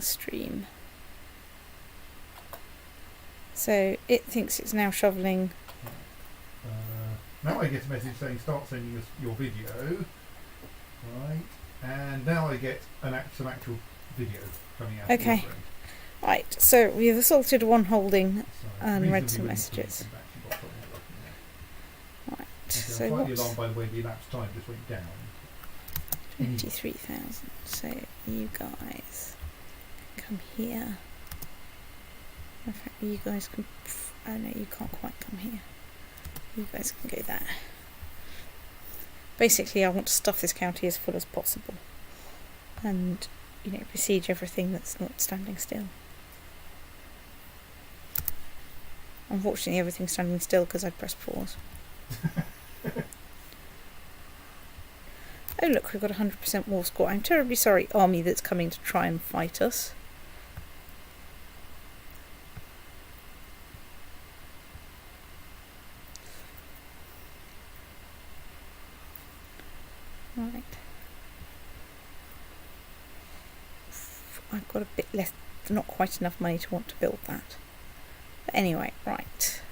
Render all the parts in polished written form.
stream. So it thinks it's now shoveling. Now I get a message saying start sending us your video. Right. And now I get some actual video coming out. Okay. Of your friend. Right, so we've assaulted one holding So and read reasonably some pleased messages. we've actually got something working now. Right, Okay, so I'm slightly what's alarmed by the way the elapsed time just went down. 23,000. So you guys come here. In fact, you guys can. Oh no, you can't quite come here. You guys can go there. Basically, I want to stuff this county as full as possible, and besiege everything that's not standing still. Unfortunately, everything's standing still because I pressed pause. Oh look, we've got 100% war score. I'm terribly sorry, army that's coming to try and fight us. Right. I've got a bit less, not quite enough money to want to build that. But anyway, right.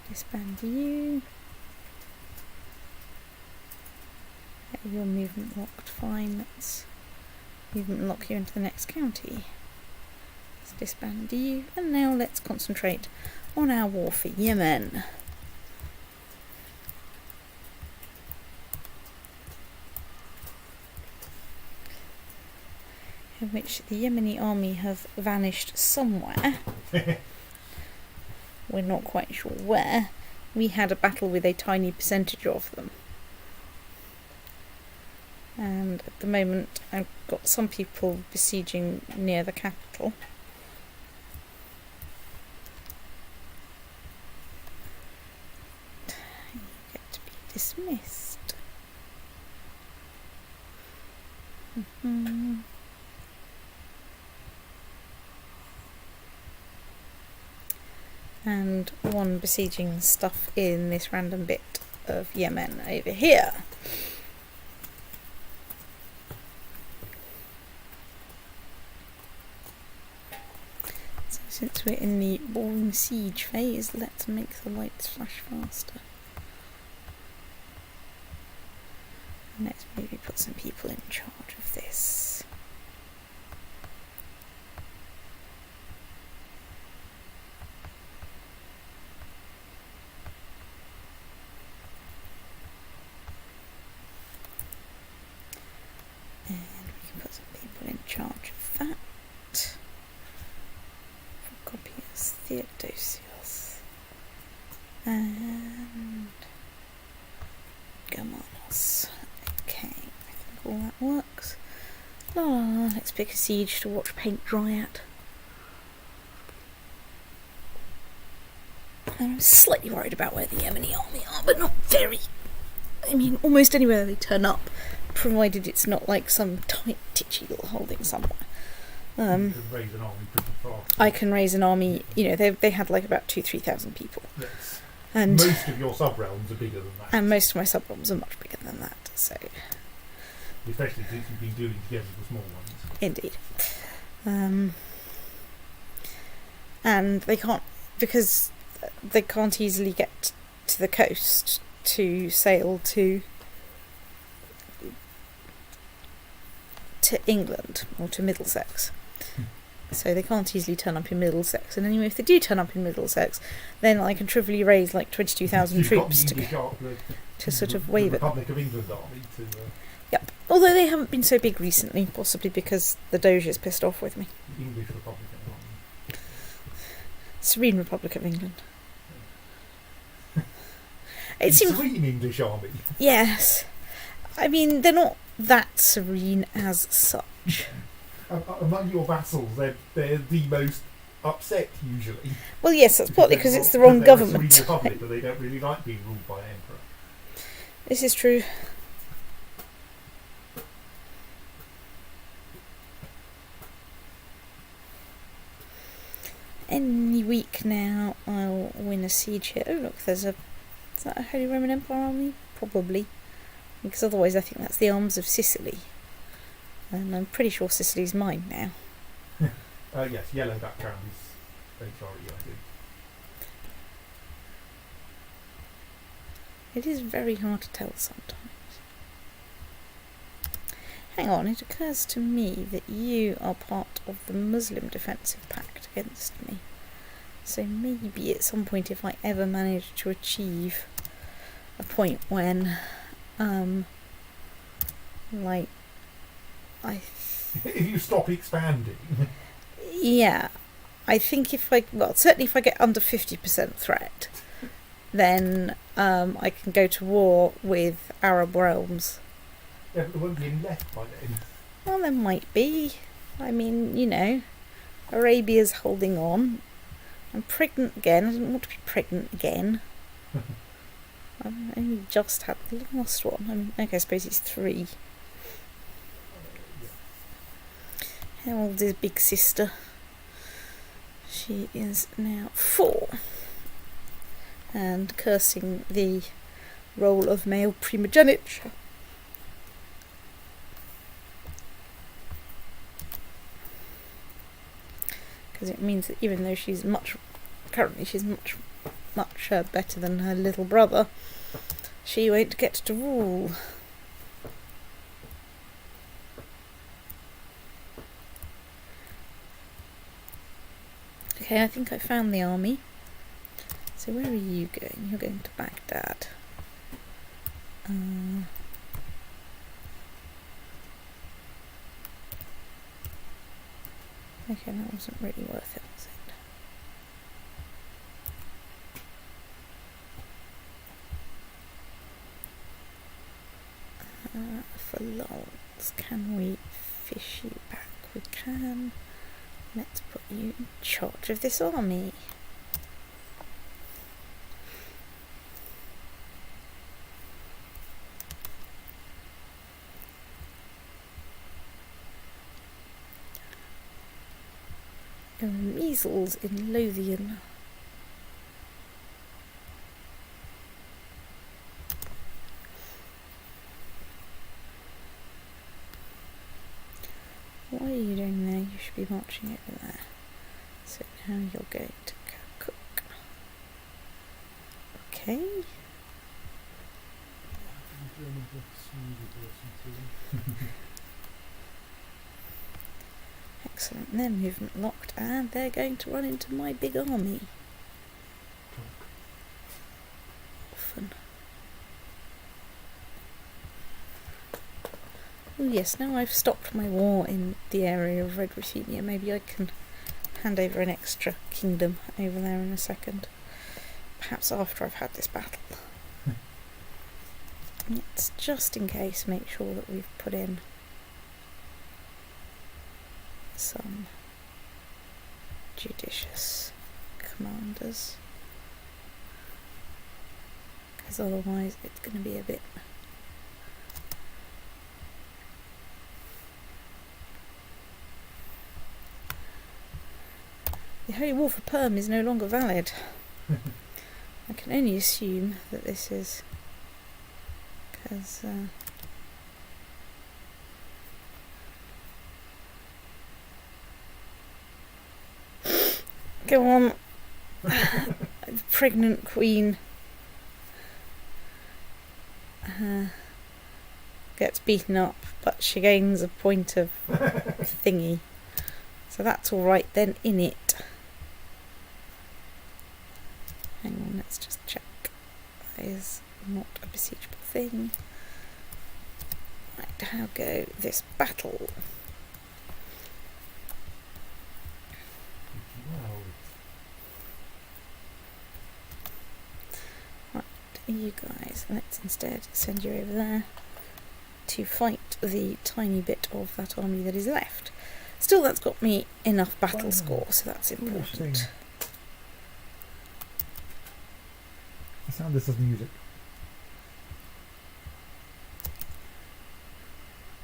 Disband you. Okay, your movement locked, fine. Let's movement lock you into the next county. Let's disband you. And now let's concentrate on our war for Yemen. In which the Yemeni army have vanished somewhere. We're not quite sure where. We had a battle with a tiny percentage of them. And at the moment I've got some people besieging near the capital. You get to be dismissed. And one besieging stuff in this random bit of Yemen over here. So since we're in the boring siege phase, let's make the lights flash faster. And let's maybe put some people in charge of this. And we can put some people in charge of that. Procopius Theodosius and Germanos. Okay, I think all that works. Let's pick a siege to watch paint dry at. I'm slightly worried about where the Yemeni army are, but not very. I mean, almost anywhere they turn up, provided it's not like some tight, titchy little holding somewhere. You can raise an army pretty fast. I can raise an army. They had like about 2,000-3,000 people. Yes. And most of your sub-realms are bigger than that. And most of my sub-realms are much bigger than that. So, especially since you've been doing together the small ones. Indeed. And they can't, because they can't easily get to the coast to sail to England or to Middlesex. So they can't easily turn up in Middlesex. And anyway, if they do turn up in Middlesex, then I can trivially raise like 22,000 troops to sort of wave at them. Republic of England army to... Yep. Although they haven't been so big recently, possibly because the Doge is pissed off with me. The English Republic of England. Serene Republic of England. It seems serene English army. Yes. I mean, they're not that serene as such. Among your vassals, they're the most upset usually. Well, yes, that's partly because it's the wrong government. Serene Republic, but they don't really like being ruled by an emperor. This is true. Any week now, I'll win a siege here. Oh look, is that a Holy Roman Empire army? Probably. Because otherwise I think that's the arms of Sicily. And I'm pretty sure Sicily's mine now. Yes, yellow background is HRE, I think. It is very hard to tell sometimes. Hang on, it occurs to me that you are part of the Muslim Defensive Pact against me. So maybe at some point, if I ever manage to achieve a point when, like, If you stop expanding. Yeah, I think certainly if I get under 50% threat, then I can go to war with Arab realms. Yeah, but there won't be any left by then. Well, there might be. I mean, you know, Arabia's holding on. I'm pregnant again. I didn't want to be pregnant again. I've only just had the last one. Okay, I suppose he's 3. How old is big sister? She is now 4. And cursing the role of male primogeniture. Because it means that even though she's much better than her little brother, she won't get to rule. Okay, I think I found the army. So where are you going? You're going to Baghdad. Okay, that wasn't really worth it, was it? For lols, can we fish you back? We can. Let's put you in charge of this army. There are measles in Lothian. What are you doing there? You should be marching over there. So now you're going to go cook. Okay. Excellent. Their movement locked, and they're going to run into my big army. Often. Oh yes, now I've stopped my war in the area of Red Ruthenia, maybe I can hand over an extra kingdom over there in a second. Perhaps after I've had this battle. Let's just in case make sure that we've put in some judicious commanders, because otherwise it's going to be a bit the Holy War for Perm is no longer valid. I can only assume that this is because go on. The pregnant queen gets beaten up, but she gains a point of thingy. So that's alright then, in it. Hang on, let's just check. That is not a besiegeable thing. Right, how go this battle? You guys, let's instead send you over there to fight the tiny bit of that army that is left. Still, that's got me enough battle score, so that's important. The sound this is music.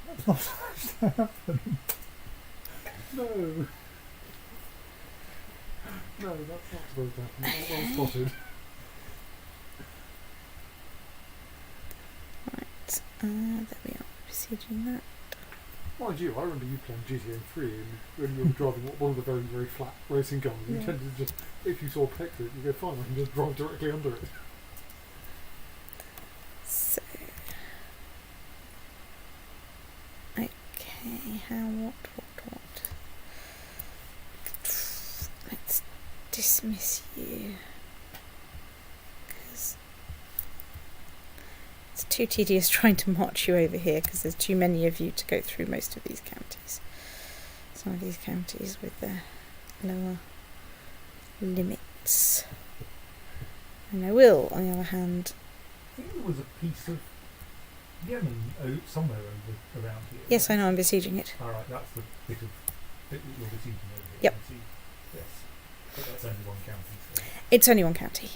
That's not supposed to happen. No. No, that's not supposed to happen. Okay. Well spotted. There we are, besieging that. Mind you, I remember you playing GTA 3 and when you were driving one of the very, very flat racing cars, you tended to just, if you saw a pector, you go, fine, I can just drive directly under it. So, okay, what? Let's dismiss you, because it's too tedious trying to march you over here, because there's too many of you to go through most of these counties. Some of these counties with their lower limits. And I will, on the other hand... I think there was a piece of Yemen somewhere around here. Yes, I know, I'm besieging it. Alright, that's the bit that you're besieging over here. Yep. I see. Yes. But that's only one county. So. It's only one county.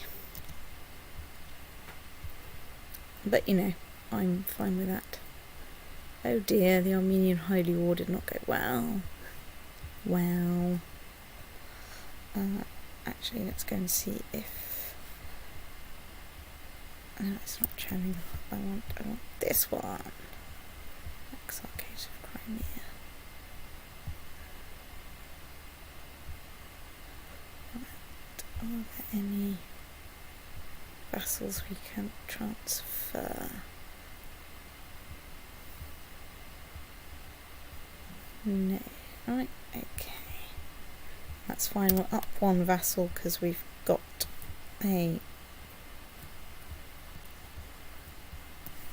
But, you know, I'm fine with that. Oh dear, the Armenian Holy War did not go well. Well... actually, let's go and see if... No, it's not Channing. I want this one. Exarchate of Crimea. Right. Are there any vassals we can transfer? No. Right, okay. That's fine, we'll up one vassal because we've got a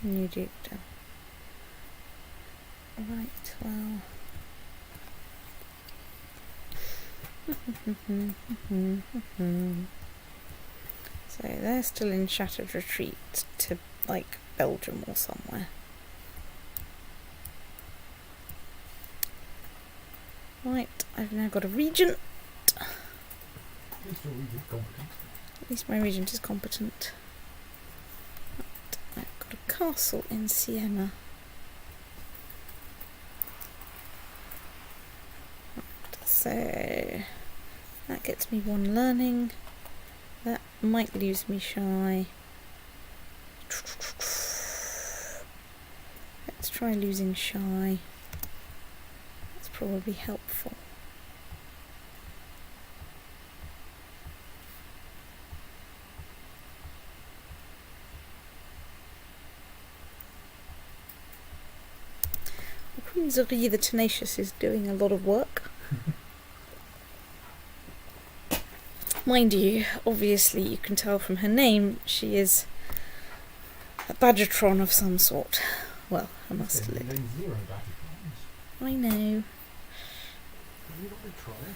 new dukedom. Right, well... So they're still in shattered retreat to, like, Belgium or somewhere. Right, I've now got a regent. At least your regent's competent. At least my regent is competent. Right, I've got a castle in Siena. Right, so that gets me one learning. That might lose me shy. Let's try losing shy. That's probably helpful. Queen Zuri the Tenacious is doing a lot of work. Mind you, obviously you can tell from her name she is a Badgertron of some sort. Well, a Mustelid. Zero Badgertrons. I know. Can you not be trying?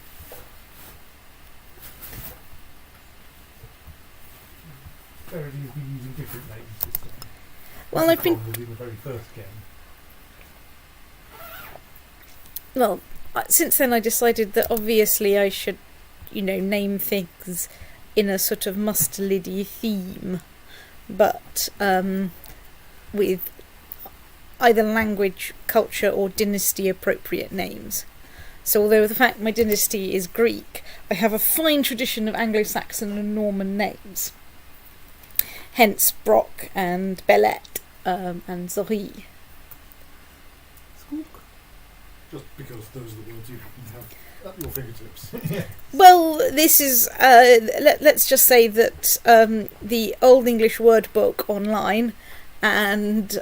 Verity has been using different names this time. Well, I've been... Was in the very first game. Well, since then I decided that obviously I should, you know, name things in a sort of Mustelid-y theme, but with either language, culture or dynasty appropriate names. So although the fact my dynasty is Greek, I have a fine tradition of Anglo-Saxon and Norman names. Hence Brock and Belette and Zori. Just because those are the words you happen to have at your fingertips. Well, this is, let's just say that the Old English Word Book online and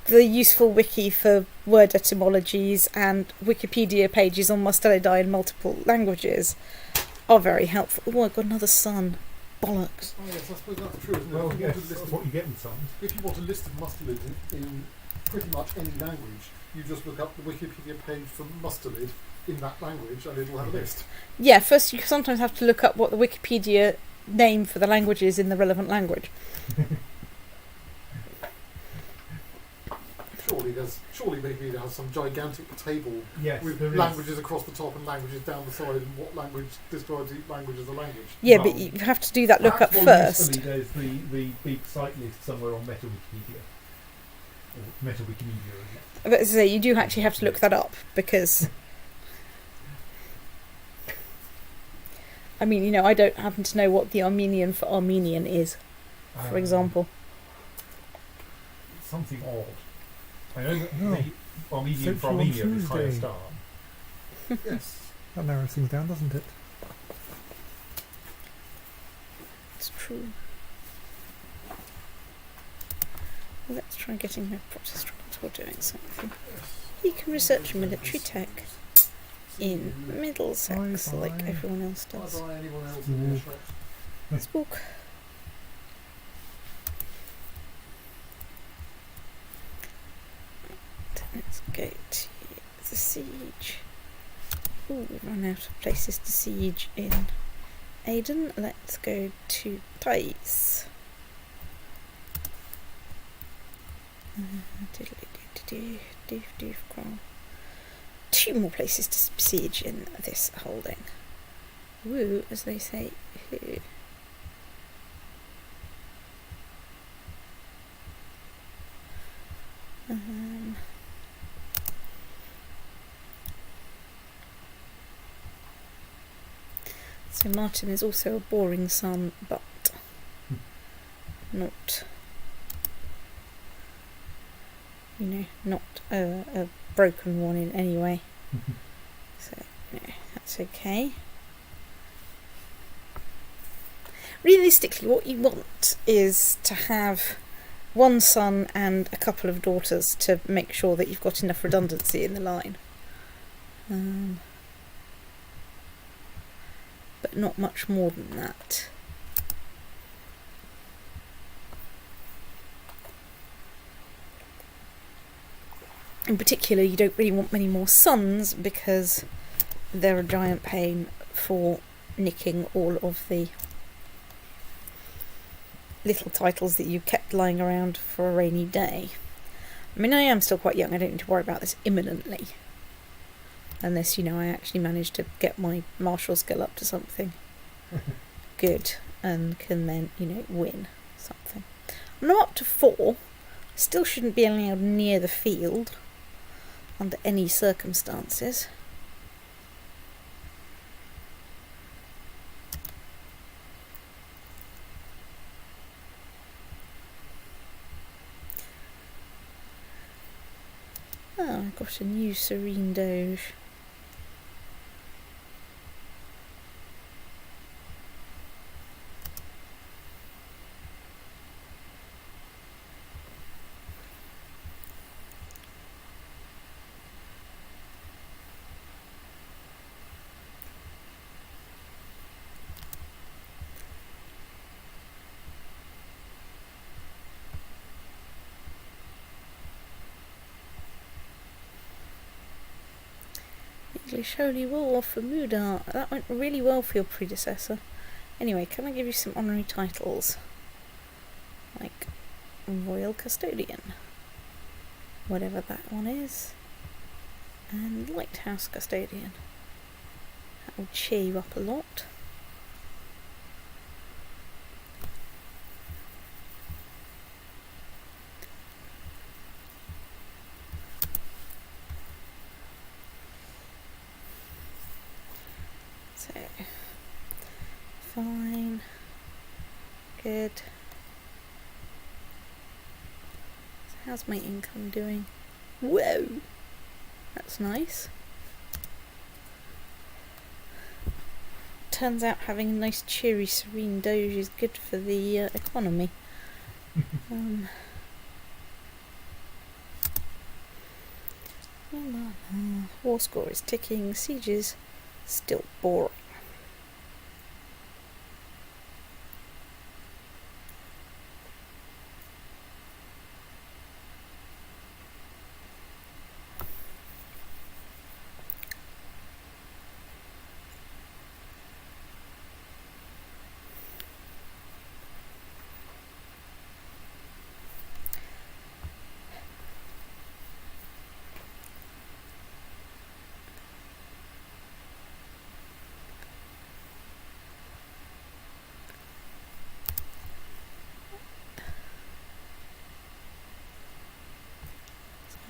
the useful wiki for word etymologies and Wikipedia pages on Mustelidai in multiple languages are very helpful. Oh, I've got another son. Bollocks. Oh yes, I suppose that's true, isn't it? Well, If you yes, want a list that's of- what you get with sons. If you want a list of mustelids in pretty much any language, you just look up the Wikipedia page for mustelid in that language and it'll have a list. Yeah, first you sometimes have to look up what the Wikipedia name for the language is in the relevant language. Surely Wikipedia has some gigantic table Yes, with there is. languages across the top and languages down the side and what language describes each language as a language. Yeah, Well, but you have to do that look up Perhaps more first. usefully, there's the big site list somewhere on Meta Wikipedia. Or Meta Wikimedia, is it? But as I say, you do actually have to look that up because, I mean, you know, I don't happen to know what the Armenian for Armenian is, for example. something odd. I know that No. the Armenian Central for on Armenia is higher Tuesday. star. Yes. That narrows things down, doesn't it? It's true. Well, let's try getting her Protestants or doing something. He can research military tech in Middlesex Bye, like bye. everyone else does. Bye-bye, anyone else in in the the shop? Let's walk. Let's go to the siege. Ooh, we've run out of places to siege in Aden. Let's go to Thais. Two more places to siege in this holding. Woo, as they say. Who? So Martin is also a boring son, but not, not a broken one in any way. So, no, that's okay. Realistically, what you want is to have one son and a couple of daughters to make sure that you've got enough redundancy in the line. But not much more than that. In particular, you don't really want many more sons because they're a giant pain for nicking all of the little titles that you kept lying around for a rainy day. I mean, I am still quite young, I don't need to worry about this imminently. Unless, I actually manage to get my martial skill up to something good and can then, win something. I'm now up to 4. Still shouldn't be allowed near the field under any circumstances. Oh, I've got a new Serene Doge. English Holy War for Muda. That went really well for your predecessor. Anyway, can I give you some honorary titles? Like Royal Custodian. Whatever that one is. And Lighthouse Custodian. That will cheer you up a lot. So, fine, good. So how's my income doing? Whoa! That's nice. Turns out having a nice cheery serene doge is good for the economy. War score is ticking, sieges still boring.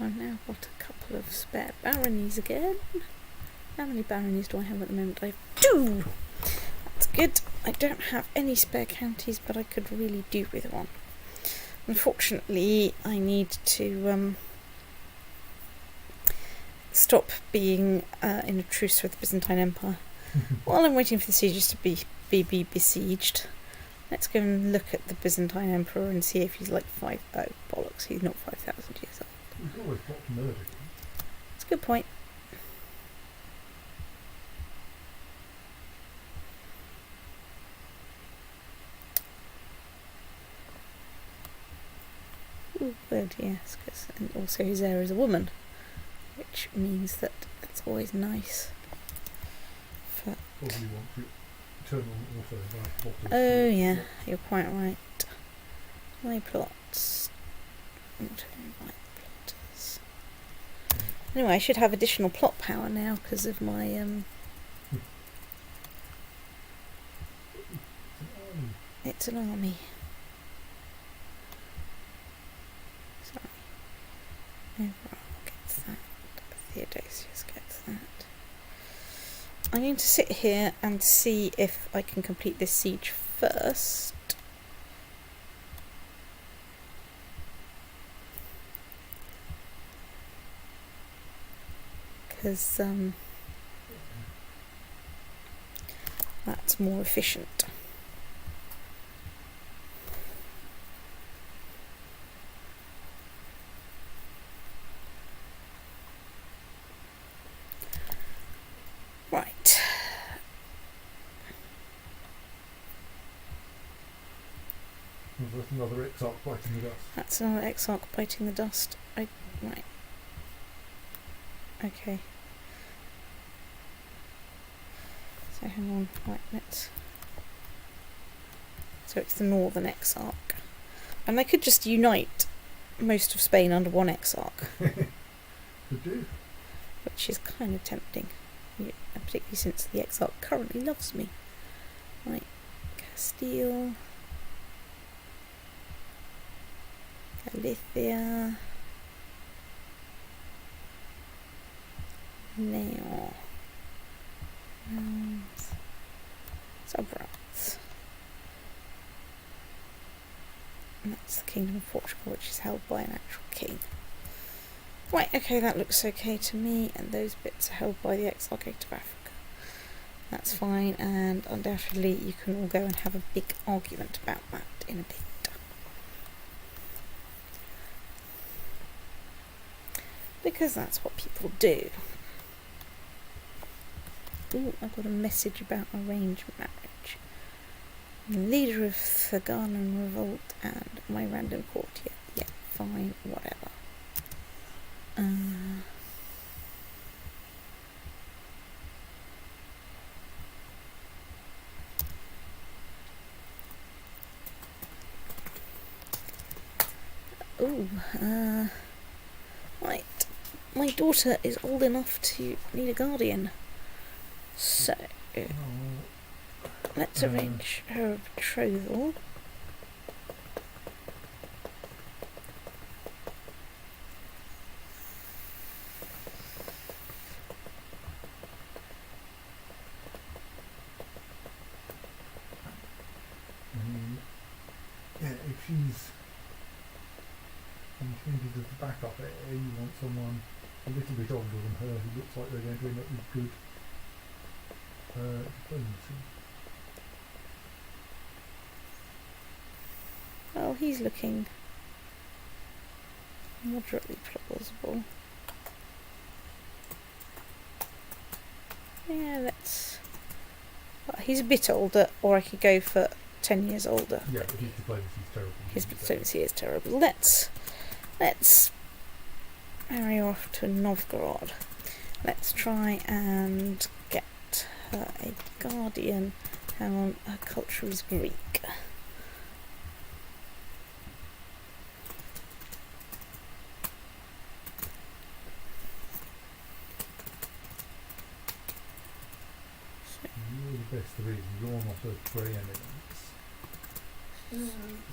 I've now got a couple of spare baronies again. How many baronies do I have at the moment? I have 2! That's good. I don't have any spare counties, but I could really do with one. Unfortunately, I need to stop being in a truce with the Byzantine Empire. While I'm waiting for the sieges to be besieged, let's go and look at the Byzantine Emperor and see if he's like oh bollocks, he's not 5,000 years old. We've always got to murder him. That's a good point. Ooh, good, yes, and also his heir is a woman, which means that it's always nice. Probably want to turn on auto by plotters. Oh yeah, you're quite right. My plots. Auto invite plotters. Anyway, I should have additional plot power now because of my It's an army. Sorry. Overall gets that. Theodosius gets that. I need to sit here and see if I can complete this siege first. Because that's more efficient. Right. That's another exarch biting the dust. That's another exarch biting the dust. Right. Okay. So hang on, right, let's... So it's the northern exarch. And they could just unite most of Spain under one exarch. Could do. Which is kind of tempting. Yeah, particularly since the exarch currently loves me. Right, Castile... Galicia... Now... Sobrats. And that's the Kingdom of Portugal, which is held by an actual king. Right, okay, that looks okay to me, and those bits are held by the Exarchate of Africa. That's fine, and undoubtedly you can all go and have a big argument about that in a bit. Because that's what people do. Ooh, I've got a message about arranged marriage. The leader of the Ghana revolt and my random courtier. Yeah, fine, whatever. Right. My daughter is old enough to need a guardian. So, let's arrange her betrothal. Yeah, if she's maybe as the backup there, you want someone a little bit older than her who looks like they're going to end up with good diplomacy. Well, he's looking moderately plausible. Yeah, let's... Well, he's a bit older, or I could go for 10 years older. Yeah, but his diplomacy is terrible. His diplomacy is terrible. Let's marry her off to Novgorod. Let's try and get her a guardian. Hang on, her culture is Greek. You're the best there is, you're not a grey eminence.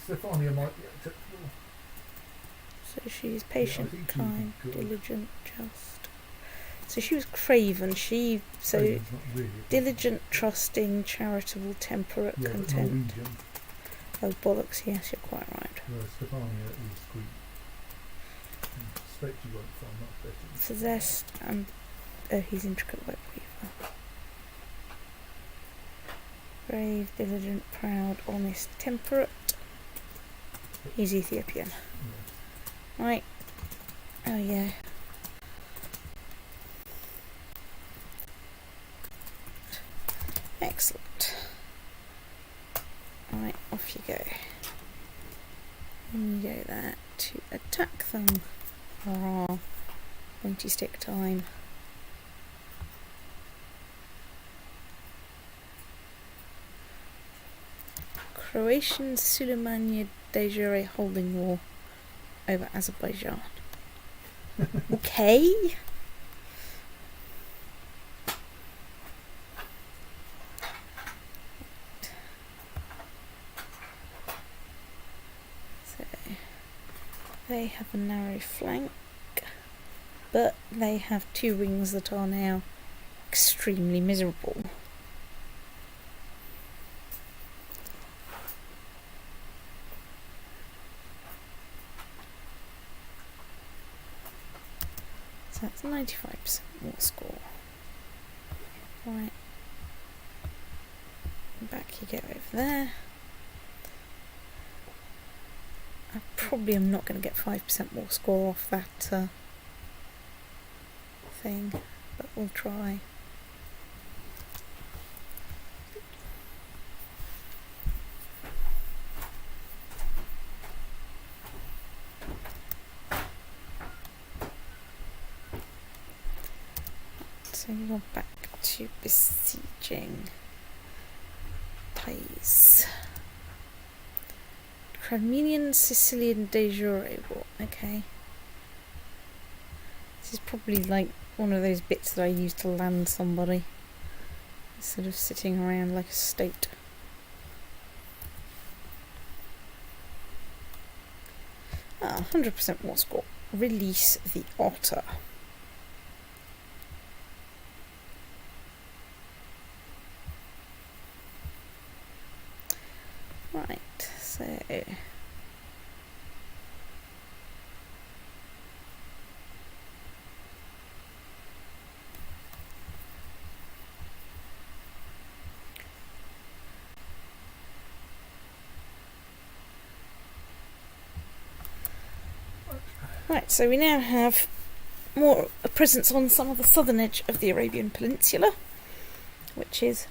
Stefania might be acceptable. So she's patient, I think kind, she'd be good. diligent, just. So she was craven. She Craven's not really a diligent, trusting, charitable, temperate, yeah, but content. Norwegian. Oh bollocks! Yes, you're quite right. Whereas Stefania is queen. I suspect you won't find much better. Possessed and oh, he's intricate web weaver. Brave, diligent, proud, honest, temperate. He's Ethiopian. Yeah. Right. Oh yeah. Excellent. Right, off you go. And you go there to attack them. Hurrah. Pointy stick time. Croatian Suleimania de holding war over Azerbaijan. Okay. So they have a narrow flank, but they have two wings that are now extremely miserable. So that's 95% more score. Right. Back you go over there. I probably am not going to get 5% more score off that thing, but we'll try. So you're back to besieging. Ties. Crimean Sicilian de jure war. Okay. This is probably like one of those bits that I use to land somebody. Instead of sitting around like a state. Ah, 100% more score. Release the otter. Right, so right, so we now have more a presence on some of the southern edge of the Arabian Peninsula, which is,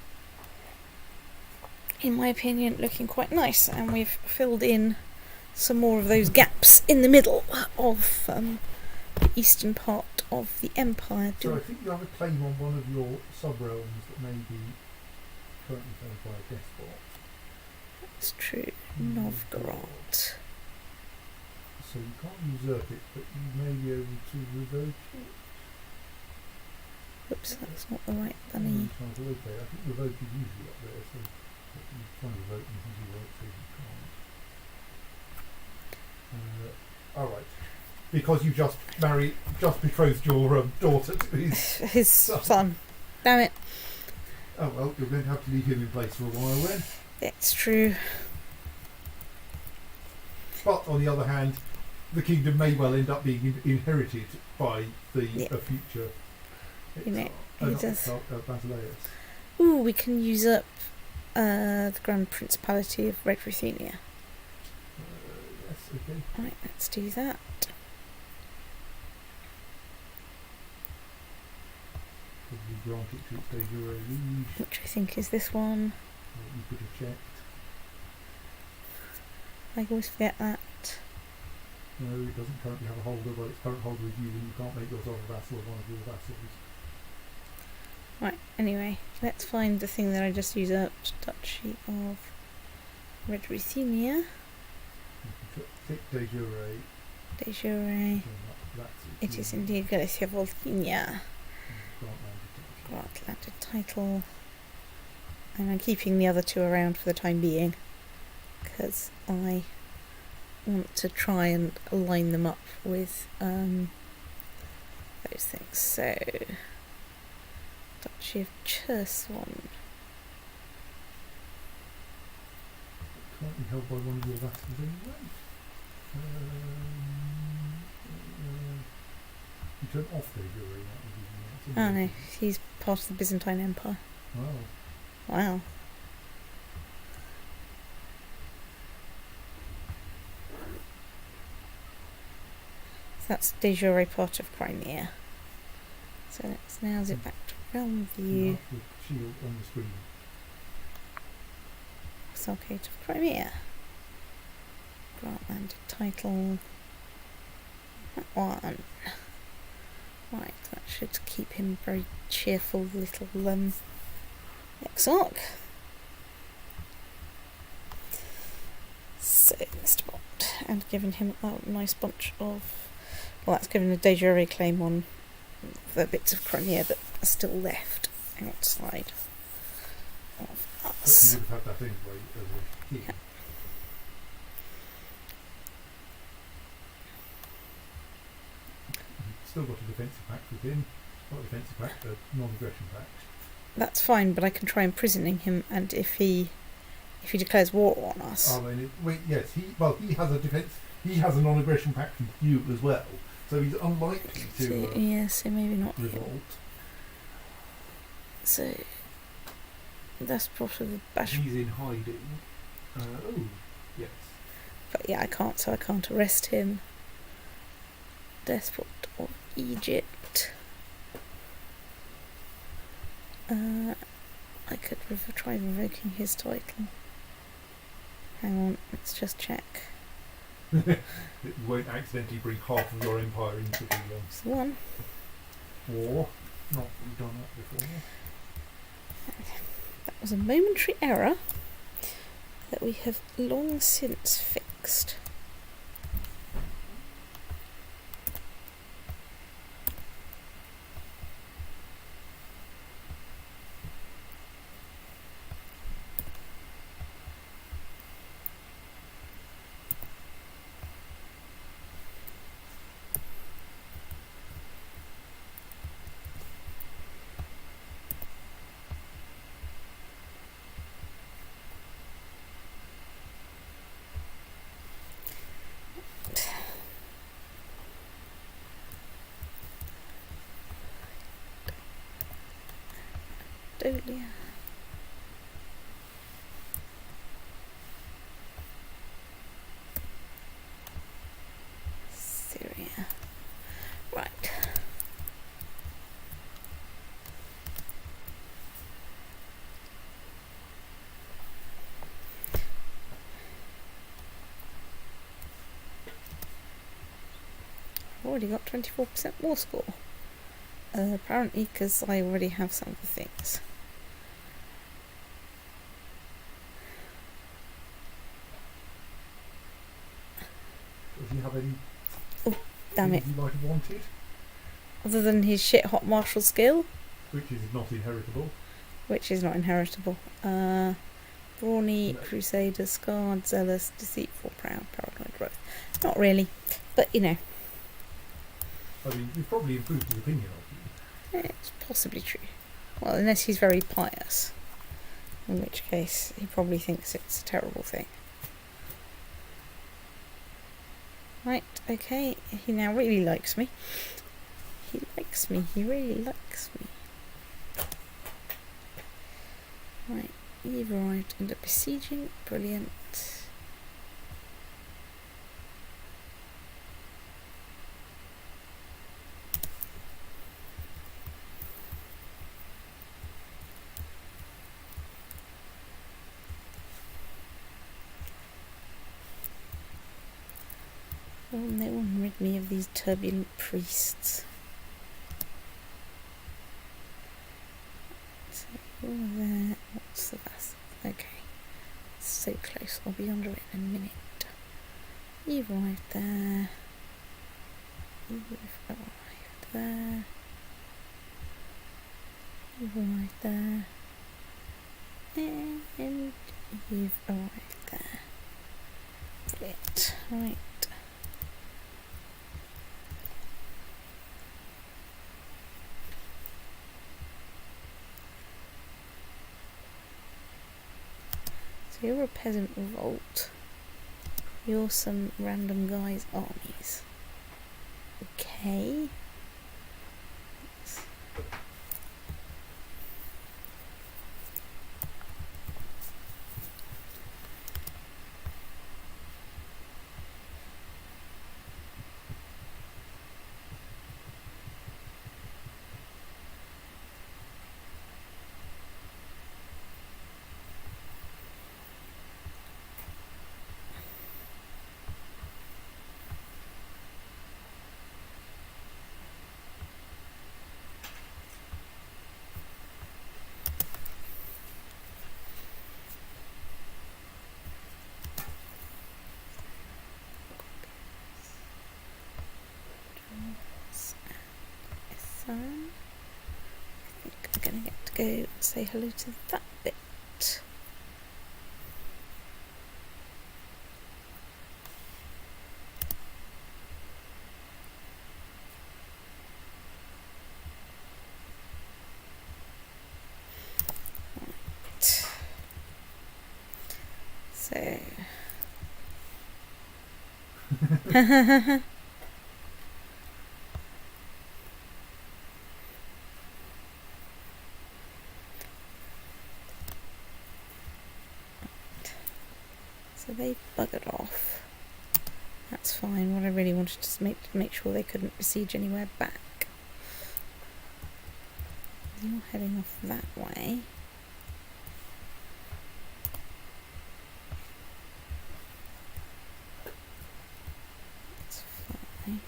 in my opinion, looking quite nice, and we've filled in some more of those gaps in the middle of the eastern part of the empire. So I think you have a claim on one of your sub-realms that may be currently held by a despot. That's true. Novgorod. So you can't usurp it, but you may be able to revoke it. Whoops, that's not the right bunny. Okay, I think revoke is usually up there, so you can revoke and you can revoke, so you can't. Alright. Because you just betrothed your daughter to His son. Damn it. Oh well, you're going to have to leave him in place for a while then. It's true. But on the other hand, the kingdom may well end up being inherited by the future. You know, he does. Basileus. Ooh, we can use up the Grand Principality of Red Ruthenia. Yes, okay. Right, let's do that. Probably grant it to its de jure liege. Which I think is this one. You could have checked. I always forget that. No, it doesn't currently have a holder, but its current holder is you, and you can't make yourself a vassal of one of your vassals. Right, anyway, let's find the thing that I just usurped. Duchy of Red Ruthenia. Thick de jure. De jure. That's It is indeed Galicia Volhynia. Grant Grant landed title. And I'm keeping the other two around for the time being, because I want to try and line them up with those things. So, Duchy of Cherson. currently held by one of your vassals anyway. You turn off the jury. Oh no, he's part of the Byzantine Empire. Wow. Wow. So that's de jure part of Crimea. So let's now zip back to realm You view. have the shield on the screen. Sarcate of Crimea. Grant landed title. That one. Right, that should keep him very cheerful little exarch. So, Mr. Bond. And given him a nice bunch of... Well, that's given a de jure claim on the bits of Crimea that are still left outside of But us. you would have had that anyway as a key. Yeah. Still got a defensive pact with him. Not a defensive pact, a non-aggression pact. That's fine, but I can try imprisoning him, and if he declares war on us... I mean, yes, he has a defense. He has a non-aggression pact with you as well, so he's unlikely to so maybe not him. revolt. So that's part of the bash. He's in hiding. Oh, yes. But yeah, I can't arrest him. Despot of Egypt. I could try revoking his title. Hang on, let's just check. It won't accidentally bring half of your empire into the It's the one. war. Not we've done that before. That was a momentary error that we have long since fixed. Dolia. Syria. Right. I've already got 24% war score. Apparently because I already have some of the things. Does he have any? Damn it. things he might have wanted, Other than his shit hot martial skill, which is not inheritable. which is not inheritable. Brawny, No. Crusader, Scarred, Zealous, Deceitful, Proud, Paranoid, Growth. Not really, but you know, I mean, you've probably improved his opinion of you. it's possibly true. Well, unless he's very pious, in which case he probably thinks it's a terrible thing. Right, okay, he now really likes me. He likes me, he really likes me. Right, you've arrived under besieging, brilliant. Oh, they will rid me of these turbulent priests. So you're there. What's the vassal? Okay. So close. I'll be under it in a minute. You've arrived there. You've arrived there. You've arrived there. And you've arrived there. Brilliant. Right. So you're a peasant revolt. You're some random guy's armies. Okay. I think I'm going to get to go say hello to that bit. Right. So. So they buggered off. That's fine. What I really wanted to make sure they couldn't besiege anywhere back. You're heading off that way. That's fine.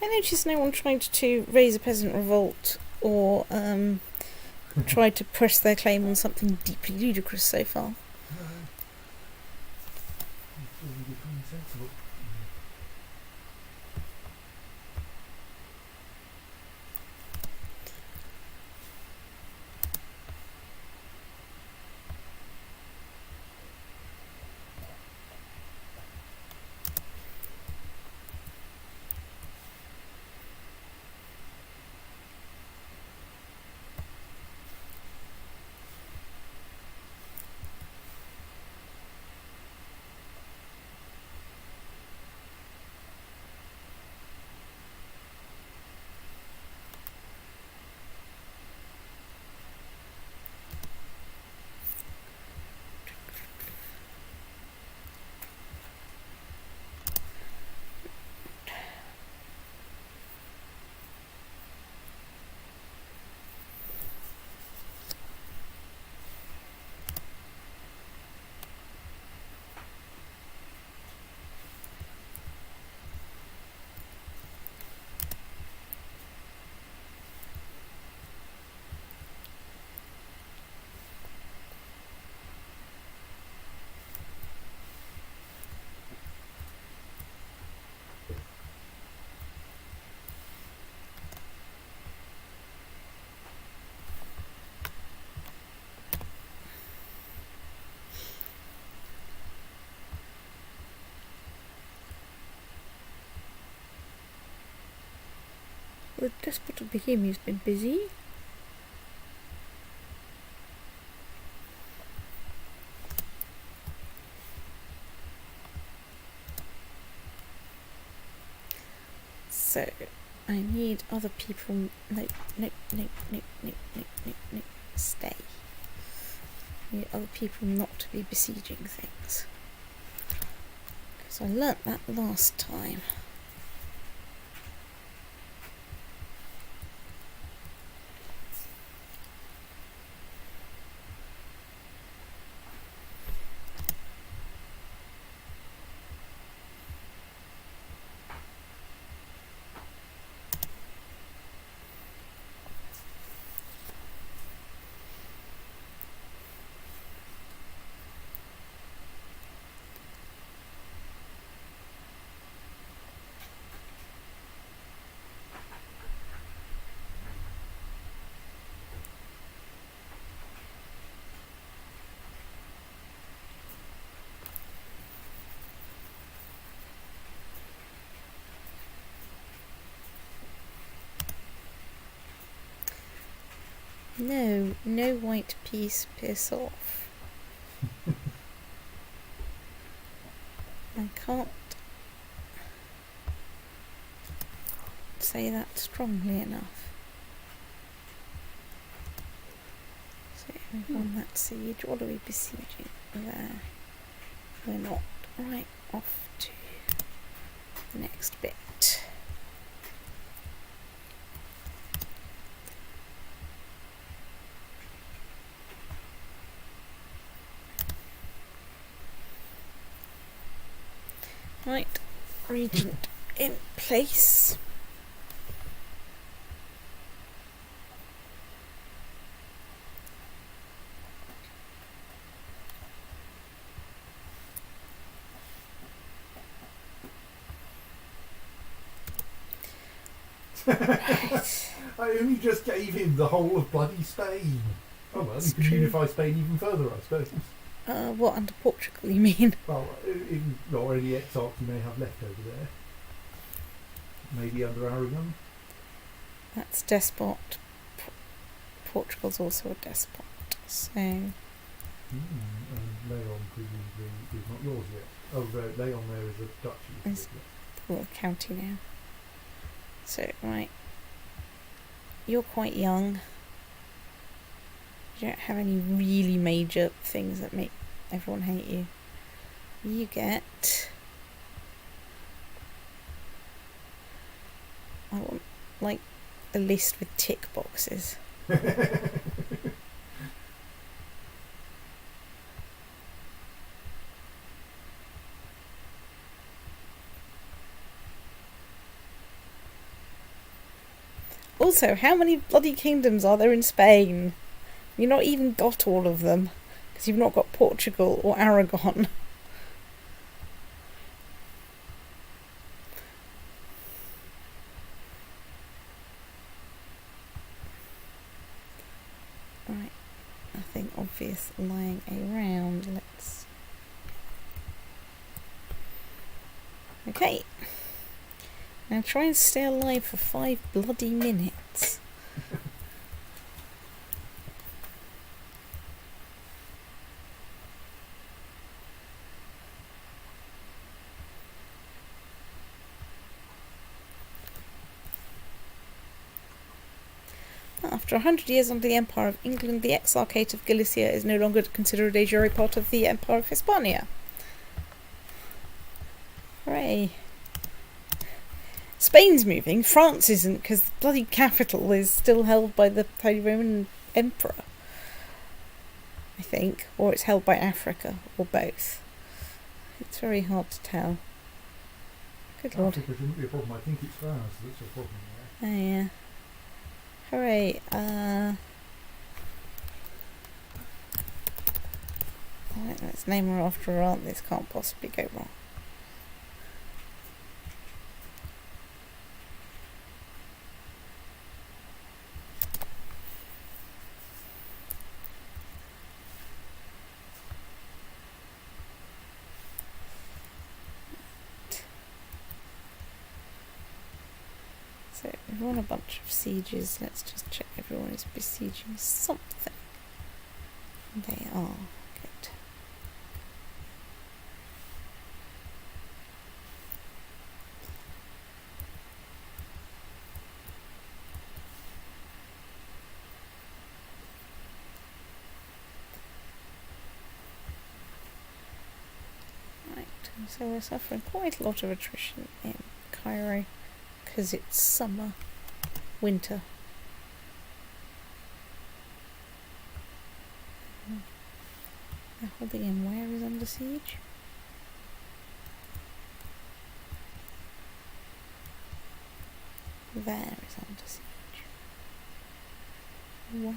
I noticed no one tried to raise a peasant revolt or tried to press their claim on something deeply ludicrous so far. Sensible. The Despot of Bohemia's been busy. So, I need other people. No, no, no, no, no, no, no, no. Stay. I need other people not to be besieging things. Because I learnt that last time. No, no white piece, piss off. I can't say that strongly enough. So we've won that siege. What are we besieging? There. We're not. Right, off to the next bit. Right, regent in place. Right. I only just gave him the whole of bloody Spain. Oh well, That's you can true. unify Spain even further, I suppose. What, under Portugal, you mean? Well, or any exarchs you may have left over there. Maybe under Aragon. That's despot. Portugal's also a despot, so... And Leon presumably is not yours yet. Oh, Leon there is a duchy. Is- Well, a county now. So, right. You're quite young. You don't have any really major things that make everyone hate you. You get... I want, like, a list with tick boxes. Also, how many bloody kingdoms are there in Spain? You've not even got all of them, because you've not got Portugal or Aragon. Right, nothing obvious lying around. Let's... Okay. Now try and stay alive for 5 bloody minutes. After 100 years under the Empire of England, the Exarchate of Galicia is no longer considered a jure part of the Empire of Hispania. Hooray. Spain's moving, France isn't, because the bloody capital is still held by the Holy Roman Emperor, I think, or it's held by Africa, or both. It's very hard to tell. Good lord. Africa shouldn't be a problem. I think it's France that's a problem there. Oh yeah. Hooray. Right, let's name her after her aunt. This can't possibly go wrong. So we've won a bunch of sieges. Let's just check everyone is besieging something. They are. Good. So we're suffering quite a lot of attrition in Cairo because it's summer, winter. They're holding in. Where is under siege? There is under siege. Wow.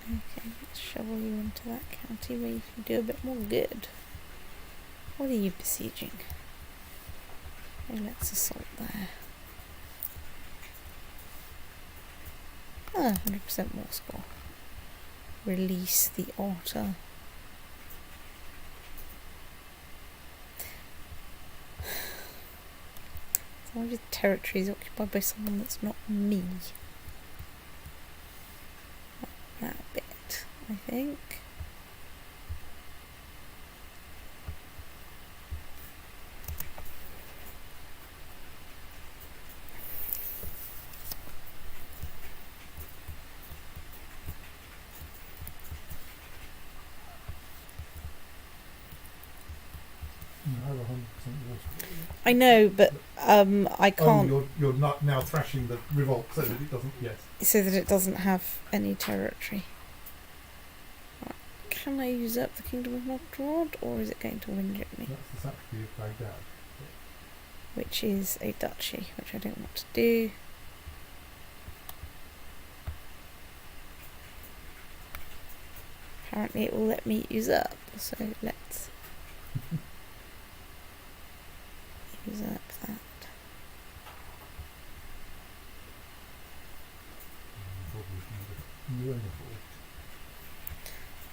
Okay, let's shovel you into that county where you can do a bit more good. What are you besieging? Okay, let's assault there. 100% more score. Release the otter. Some of his territory is occupied by someone that's not me. That bit, I think. You have 100% water. I know, but I can't. Oh, you're not now thrashing the revolt so that it doesn't. Yes. So that it doesn't have any territory. Right. Can I usurp the Kingdom of Novgorod, or is it going to whinge at me? That's the satrapy of Baghdad. Which is a duchy, which I don't want to do. Apparently it will let me usurp, so let's usurp that.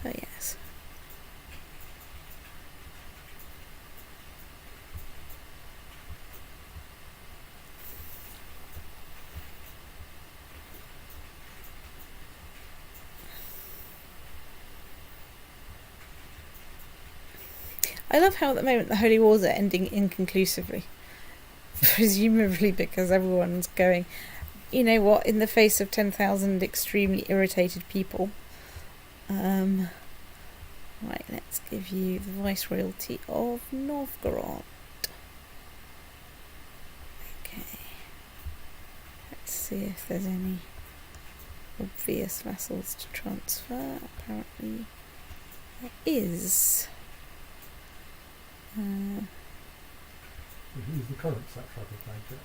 Oh yes. I love how at the moment the Holy Wars are ending inconclusively. Presumably because everyone's going, you know what, in the face of 10,000 extremely irritated people. Right, let's give you the Viceroyalty of Novgorod. Okay. Let's see if there's any obvious vassals to transfer. Apparently there is. Who's the current satrap of Baghdad?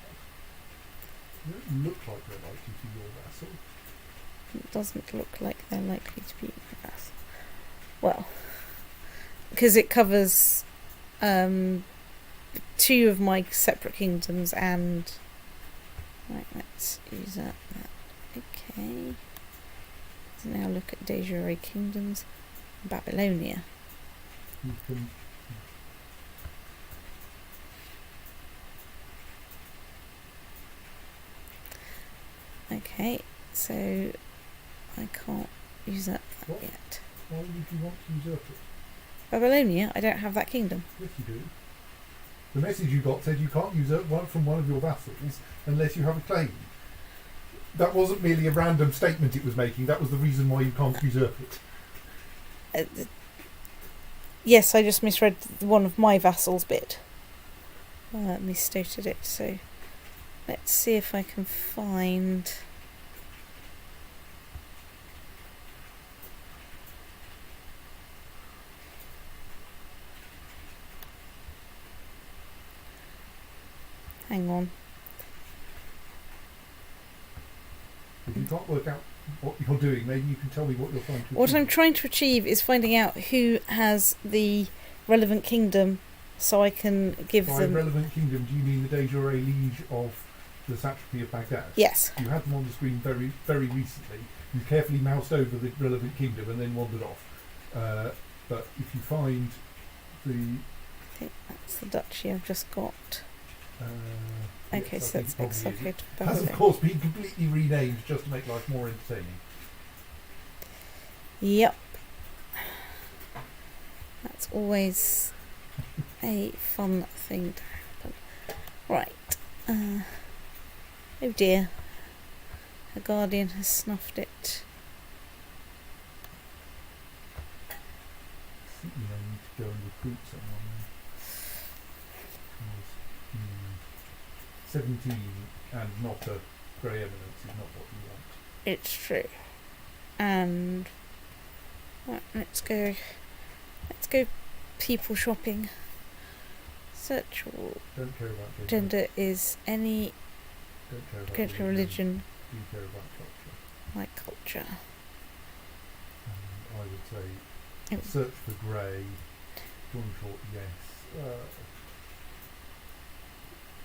They don't look like they're likely to be your vassal. It doesn't look like they're likely to be my vassal. Well, because it covers 2 of my separate kingdoms and... Right, let's use that. Okay. So now look at de jure kingdoms. Babylonia. You can... Okay, so I can't usurp that What? yet. Why would you want to usurp it? Babylonia, I don't have that kingdom. Yes, you do. The message you got said you can't usurp one from one of your vassals unless you have a claim. That wasn't merely a random statement it was making, that was the reason why you can't usurp it. Yes, I just misread one of my vassals' bit. Misstated it, so let's see if I can find... Hang on. If you can't work out what you're doing, maybe you can tell me what you're trying to achieve. What I'm trying to achieve is finding out who has the relevant kingdom so I can give By them... relevant kingdom, do you mean the de jure liege of the satrapy of Baghdad? Yes. You had them on the screen very, very recently. You carefully moused over the relevant kingdom and then wandered off. But if you find the... I think that's the duchy I've just got. Okay, yes, so it's Exarchate of has of Babylon. course been completely renamed just to make life more entertaining. Yep. always a fun thing to happen. Right. Oh dear. Her guardian has snuffed it. I think you may need to go and recruit someone. 17 and not a grey eminence is not what you want. It's true. And right, let's go people shopping. Search all Don't care about gender is any Don't care about religion Do care about culture. like culture. I would say It- search for grey. John Short, yes.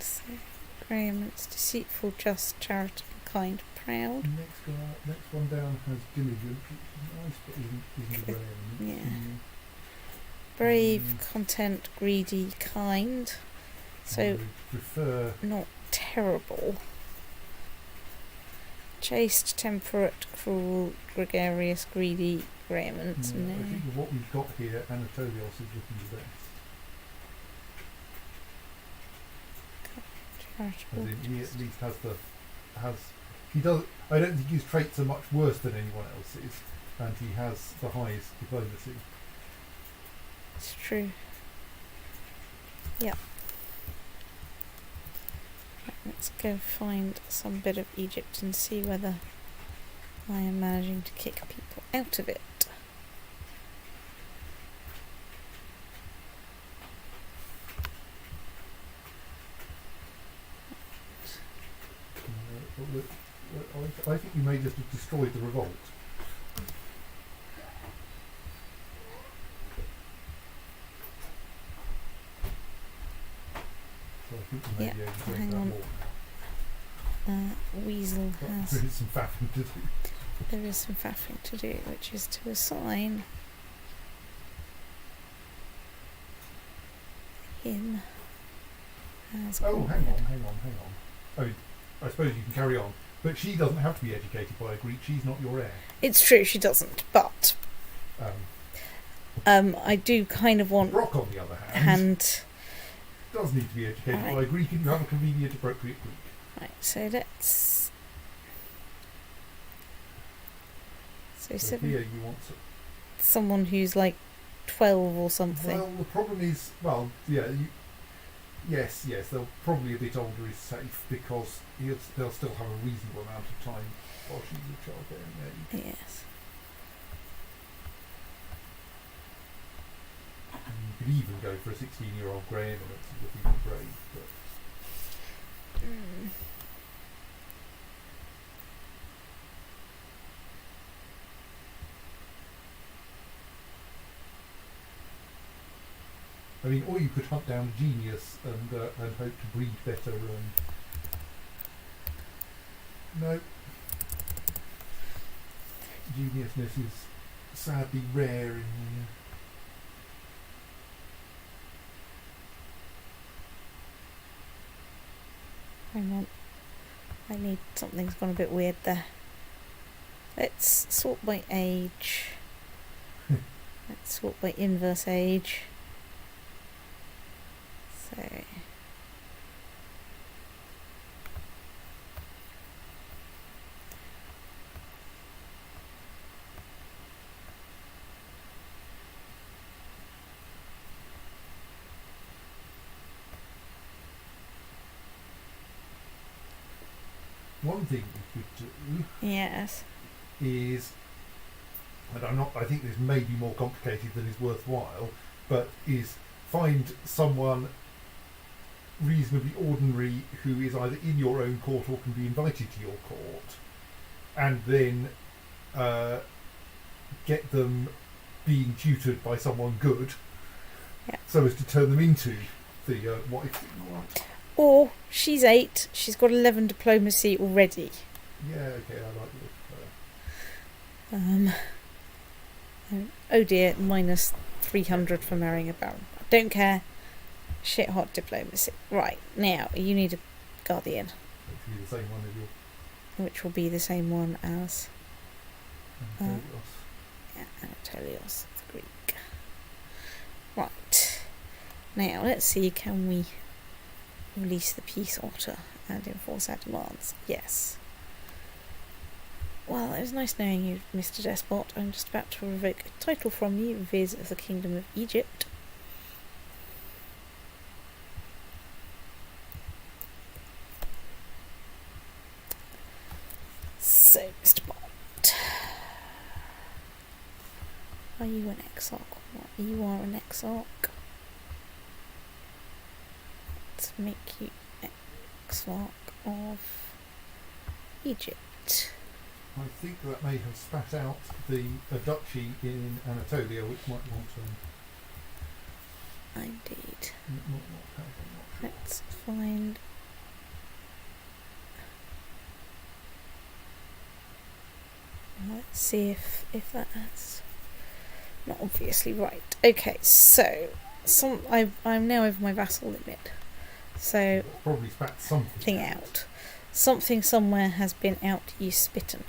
So, grey eminence, deceitful, just, charitable, kind, proud. Next one down has diligent, which is nice, but isn't a grey eminence. Yeah. Brave, content, greedy, kind. I So would prefer not terrible. Chaste, temperate, cruel, gregarious, greedy, grey eminence. I No. think of what we've got here, Anatolios is looking the best. Charitable. As in, he at least he does. I don't think his traits are much worse than anyone else's, and he has the highest diplomacy. It's true. Yeah. Right, let's go find some bit of Egypt and see whether I am managing to kick people out of it. I think you may just have destroyed the revolt. So I think you may Yeah, be able to make hang that on. more. Weasel But has. there is some faffing to do. There is some faffing to do, which is to assign him as. Oh, hang on. Oh, I suppose you can carry on. But she doesn't have to be educated by a Greek. She's not your heir. It's true, she doesn't, but I do kind of want Brock, on the other hand, and does need to be educated Right. by a Greek, and you have a convenient, appropriate Greek. right. So let's. So So here you want to. someone who's like 12 or something. Well, the problem is, yes, they'll probably a bit older is safe because they'll still have a reasonable amount of time while she's a childbearing age. Yes. And you could even go for a 16-year-old grey eminence if you're feeling brave, but Mm. I mean, or you could hunt down a genius and hope to breed better. No, geniusness is sadly rare in Hang on. Something's gone a bit weird there. Let's sort by age. Let's sort by inverse age. So. One thing we could do Yes. is, and I think this may be more complicated than is worthwhile, but is find someone reasonably ordinary who is either in your own court or can be invited to your court, and then get them being tutored by someone good, Yeah. so as to turn them into the wife that you want. Or she's 8. She's got 11 diplomacy already. Yeah, okay, I like this. Oh dear, minus 300 for marrying a baron. Don't care. Shit hot diplomacy. Right, now you need a guardian, Hopefully the same one as your which will be the same one as Anatolios. Anatolios, the Greek. Right. Now, let's see, can we release the peace otter and enforce our demands? Yes. Well, it was nice knowing you, Mr. Despot. I'm just about to revoke a title from you, viz. Of the Kingdom of Egypt. So, Mr. Bond, are you an exarch or not? You are an exarch. Let's make you exarch of Egypt. I think that may have spat out a duchy in Anatolia, which might want to. Indeed. Not sure. Let's find. Let's see if that's not obviously right. Okay, so I'm now over my vassal limit. So Probably spat something out. Something somewhere has been out you spitten.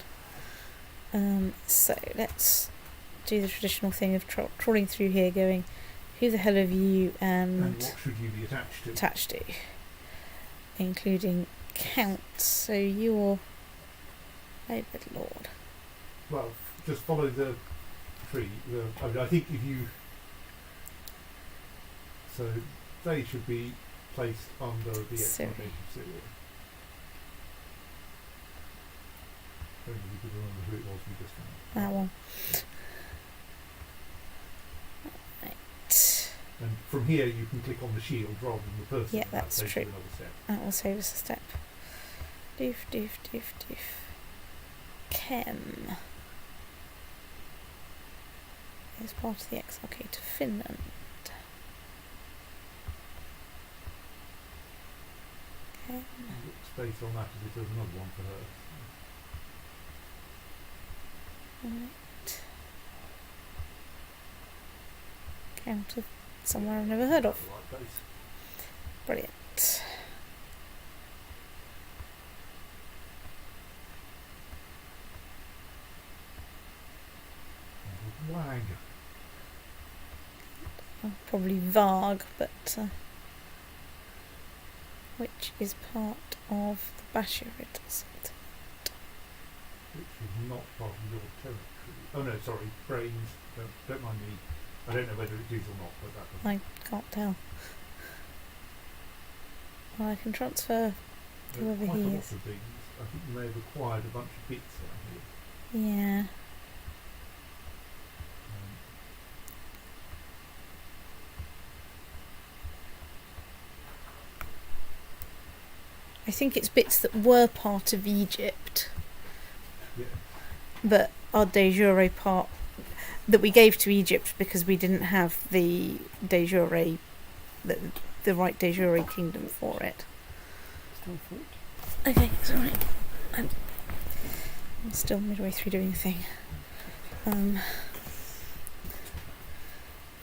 So let's do the traditional thing of trawling through here, going, who the hell are you, and what should you be attached to? Including Count. So you're, oh good lord. Well, just follow the tree. I think if you. So they should be placed under the exclamation Syria. I don't think you could remember who it was we just found. That one. Right. And from here you can click on the shield rather than the person. Yeah, that's takes true. you another step. That will save us a step. Doof, doof, doof, doof. Chem is part of the XRK to Finland. Chem. Space on that as if there's another one for her. Right. Chem to somewhere I've never heard of. Right place. Brilliant. Wag. Probably Varg, but which is part of the Basharid Sultanate. Which is not part of your territory. Oh no, sorry, brains. Don't mind me. I don't know whether it is or not, but that doesn't. I can't tell. Well, I can transfer to There's whoever quite he a lot is. of things. I think you may have acquired a bunch of bits down here. Yeah. I think it's bits that were part of Egypt, Yeah. but are de jure part that we gave to Egypt because we didn't have the de jure, the right de jure kingdom for it. Still foot. Okay, it's alright. I'm still midway through doing the thing.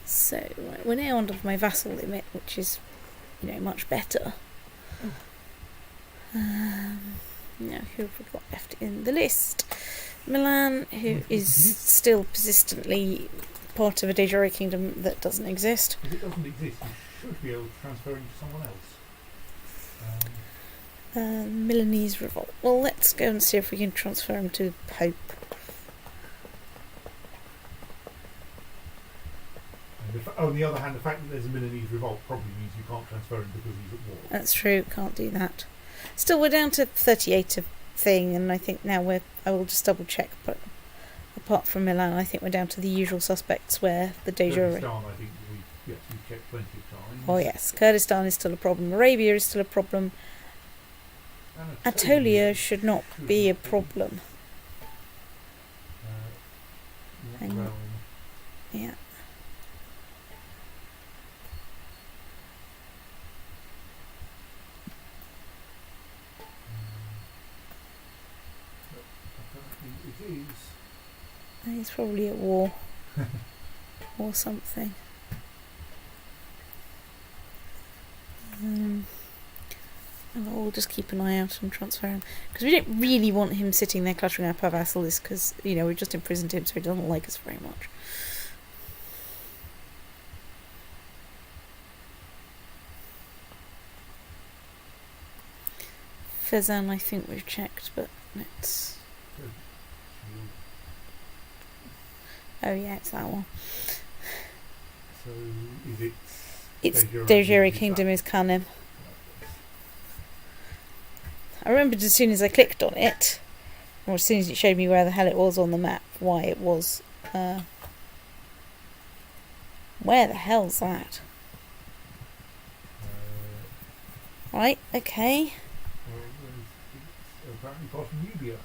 So, right, we're now under my vassal limit, which is, much better. Now, who have we got left in the list? Milan, who is still persistently part of a de jure kingdom that doesn't exist. If it doesn't exist, you should be able to transfer into someone else. Milanese revolt. Well, let's go and see if we can transfer him to Pope. And on the other hand, the fact that there's a Milanese revolt probably means you can't transfer him because he's at war. That's true, can't do that. Still, we're down to 38 of thing, and I think now I will just double check, but apart from Milan, I think we're down to the usual suspects where the de jure. Kurdistan, I think we checked plenty of times. Oh yes, Kurdistan is still a problem, Arabia is still a problem, Anatolia should not be a problem. Hang on. Yeah. It is. He's probably at war or something. We'll just keep an eye out and transfer him because we don't really want him sitting there cluttering up our vassals because we've just imprisoned him, so he doesn't like us very much. Fezan, I think we've checked, but let's. Oh yeah, it's that one. So is it? It's Dejeri Dejeri is Kingdom that? is Kanem. I remembered as soon as I clicked on it, or as soon as it showed me where the hell it was on the map, why it was. Where the hell's that? Right, okay. Well, it's apparently part of Nubia.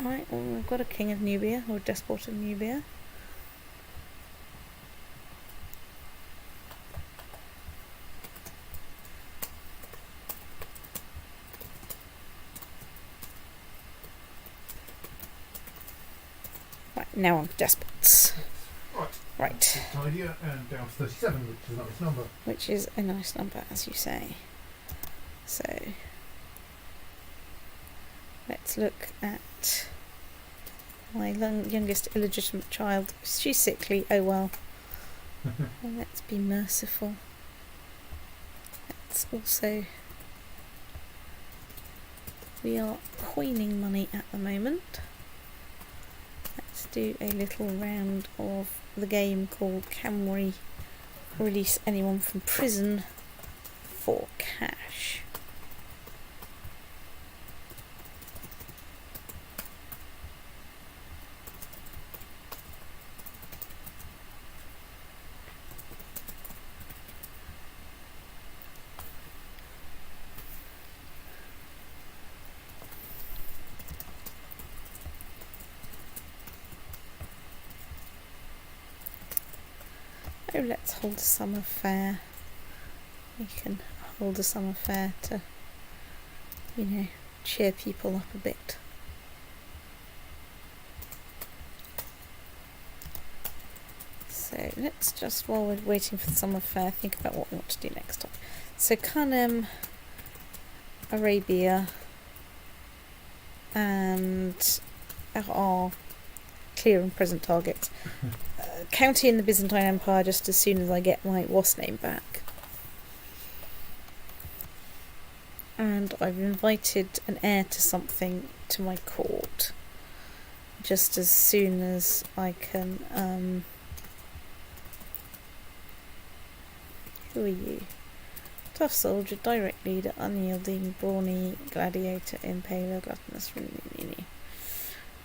Alright, well, we've got a king of Nubia, or a despot of Nubia. Right, now on to despots. Right. Right, It's tidier and down to 37, which is a nice number. which is a nice number, as you say. So, let's look at my youngest illegitimate child. She's sickly, oh well. Well, let's be merciful. Let's also... We are coining money at the moment. Let's do a little round of the game called Can We Release Anyone from Prison for Cash? Oh, let's hold a summer fair. We can hold a summer fair to, you know, cheer people up a bit. So let's just, while we're waiting for the summer fair, think about what we want to do next time. So Kanem, Arabia, and our clear and present targets. County in the Byzantine Empire just as soon as I get my WAS name back. And I've invited an heir to something to my court just as soon as I can. Who are you? Tough soldier, direct leader, unyielding, brawny, gladiator, impaler, gluttonous.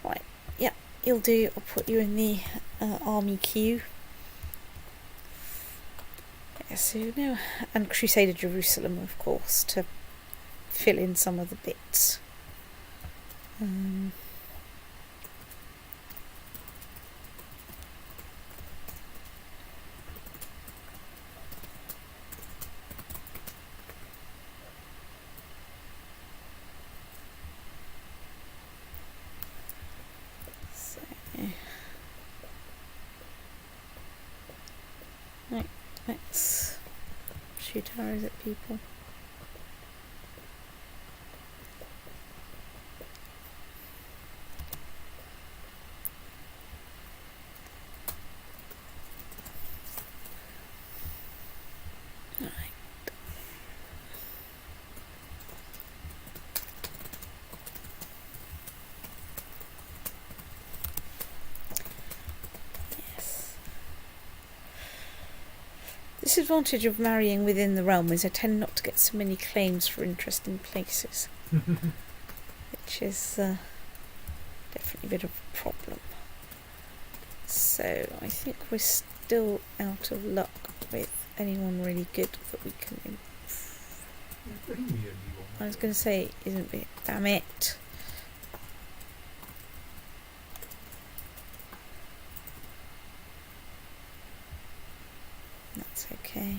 Right, yeah, you'll do. I'll put you in the army queue. Yeah, so no, and Crusader Jerusalem, of course, to fill in some of the bits. Right, let's shoot arrows at people. Disadvantage of marrying within the realm is I tend not to get so many claims for interesting places, which is definitely a bit of a problem. So I think we're still out of luck with anyone really good that we can. I was going to say, isn't it? Damn it! That's okay.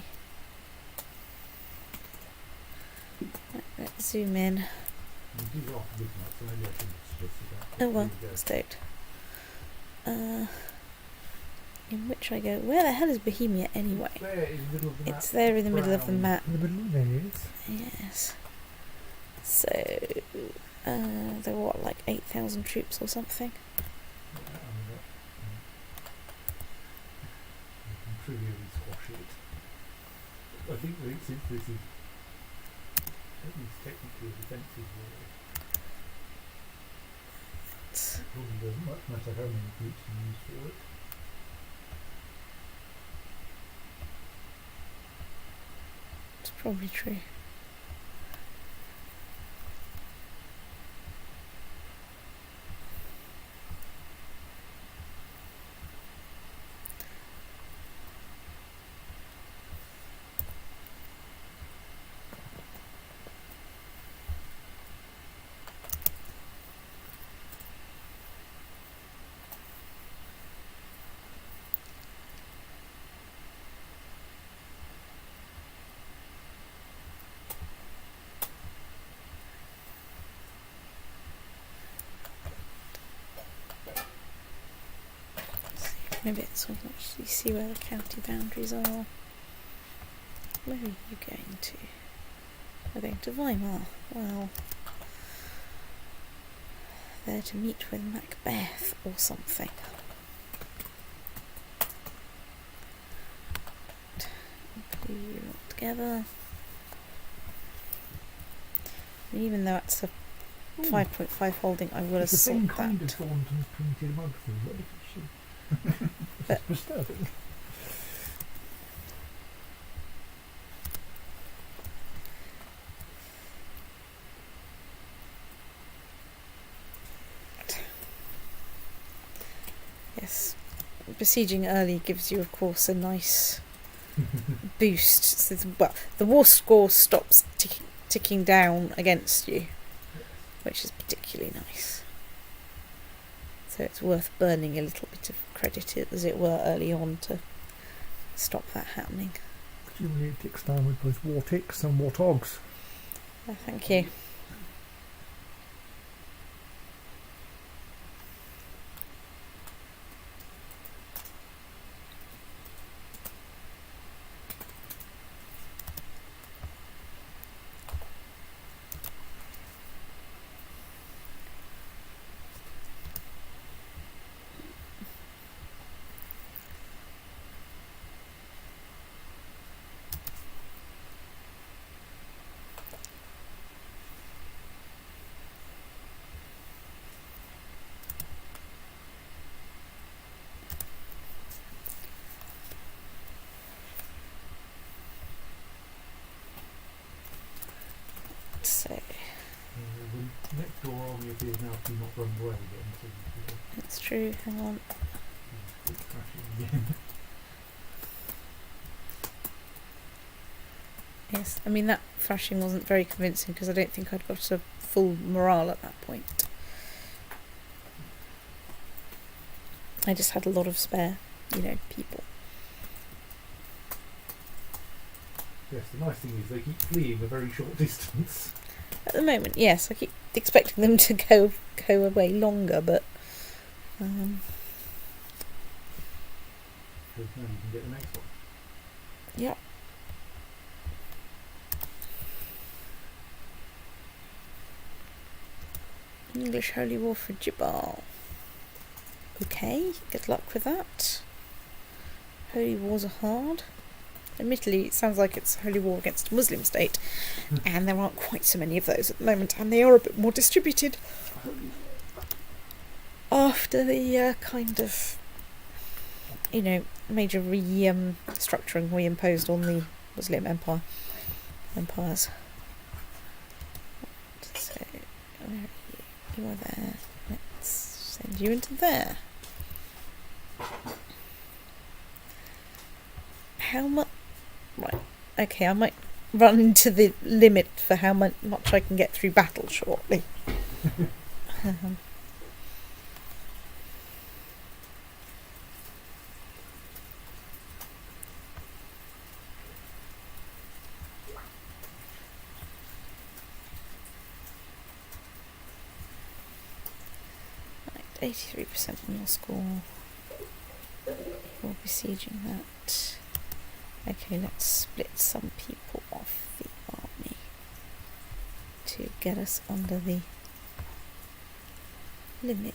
Right, let's zoom in. Oh well, stoked. In which I go, where the hell is Bohemia anyway? It's there in the middle of the map. In the middle there is. Yes. So, there were what, like 8,000 troops or something? Trivially squash it. I think since this is At least technically a defensive war. It's It probably doesn't much matter how many groups you use for it. probably true. Maybe it's so much you see where the county boundaries are. Where are you going to? We're going to Weimar. Well, there to meet with Macbeth or something. Glue you all together. And even though it's a 5.5 holding, I would have It's the same thought kind that. of Thornton's printed mug thing. What if it should? But- It's disturbing. Yes, besieging early gives you, of course, a nice boost. So the war score stops ticking down against you, which is particularly nice. So it's worth burning a little bit of credit, as it were, early on to stop that happening. Presumably it ticks down with both war ticks and war togs. Thank you. So The next door army appears now to not run away again, so you can that's true. Hang on. keep crashing again. Yes, I mean that thrashing wasn't very convincing because I don't think I'd got a full morale at that point. I just had a lot of spare, people. Yes, the nice thing is they keep fleeing a very short distance. At the moment, yes, I keep expecting them to go away longer, but Because now you can get the next one. yeah. English Holy War for Jibal. Okay, good luck with that. Holy Wars are hard. Admittedly, it sounds like it's a holy war against a Muslim state, and there aren't quite so many of those at the moment, and they are a bit more distributed after the kind of, major structuring we imposed on the Muslim empires. So, where are you? You are there. Let's send you into there. How much? Right. Okay, I might run into the limit for how much I can get through battle shortly. Right, 83% on your score. We'll be sieging that. Okay, let's split some people off the army to get us under the limit.